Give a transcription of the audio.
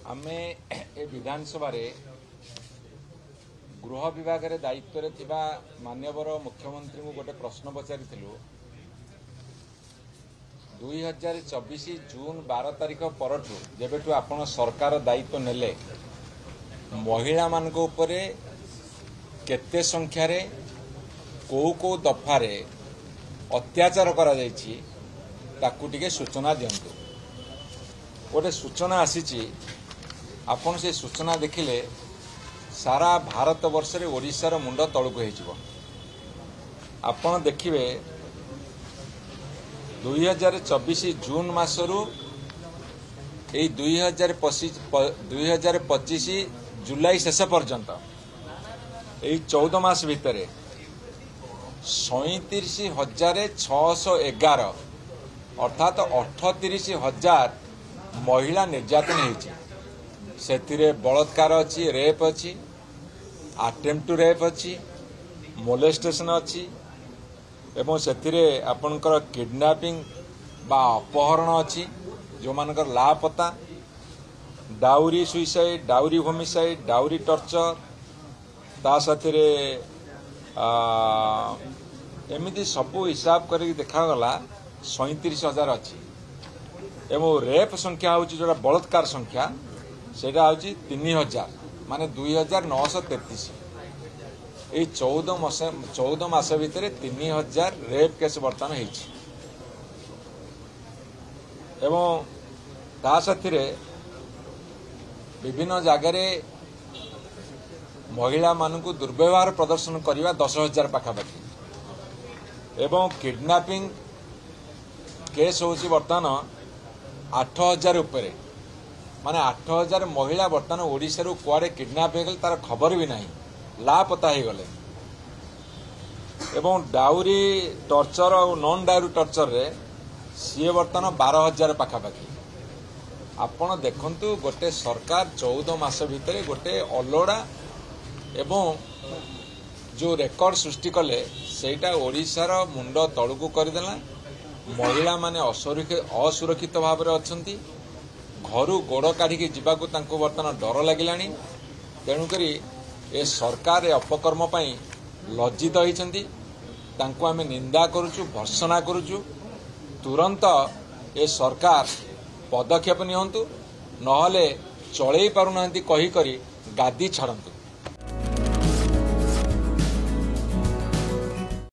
आमे ए विधानसभा गृह विभाग दायित्व रे थिबा माननीय मुख्यमंत्री को गोटे प्रश्न पचारिथिलु 2024 जून 12 तारिख परठू जेबेठू आपण सरकार दायित्व नेले महिला मानक उपरे केते संख्या रे को दफारे अत्याचार करा जायछि ताकू टिके सूचना दियंतु। गोटे सूचना आसीछि आपण से सूचना देखिले सारा भारत वर्ष रे ओडिशा रो मुंड तळुक हेजिवो। आपण देखिबे 2024 जून मासरू ए 2025 जुलाई शेष पर्यंत ए 14 मास भितर 37,611 अर्थात 38,000 महिला निर्यातन होती। से बलात्कार अच्छी, रेप अच्छी, अटेम्प्ट टू रेप अच्छी, मोलेस्टेशन अच्छी एवं से आपणकर किडनैपिंग बा अपहरण अच्छी जो मानकर लापता, dowry suicide, dowry homicide, dowry torture ता साथी एमती सबू हिसाब कर देखागला 37,000 अच्छी एवं रेप संख्या हूँ जो बलात्कार संख्या सेटा हूँ 3,000 माने 2,933 ये 14 मास भितर 3,000 रेप केस बर्तमान होती एवं ता साथी विभिन्न जगार महिला मानू दुर्व्यवहार प्रदर्शन करने 10,000 पाखापाखि एवं किडनैपिंग केस हूँ बर्तमान 8,000 उपरे माने 8,000 महिला बर्तमान ओडिशा रू कुआडे किडनैप हो गले तार खबर भी नहीं, लापता हो गले एवं डाउरी टर्चर और नॉन डाउरी टर्चर रे सी बर्तमान 12,000 पाखापाखि। आपण देखंतु गोटे सरकार 14 मास भितर गोटे अलोड़ा एवं जो रेकर्ड सृष्टि कले सेटा ओडिशार मुंड तळुकु करदेला। महिला माने असुरक्षित भाव में अच्छा घर गोड़ काढ़ी जावाक बर्तमान डर लगिलानी। तेणुकरी ए सरकार अपकर्म लज्जित होती आम निंदा करुचु, भर्सना करुचु। तुरंत ए सरकार पदक्षेप नियंतु, नहले चलई पारुना कही गादी छाड़तु।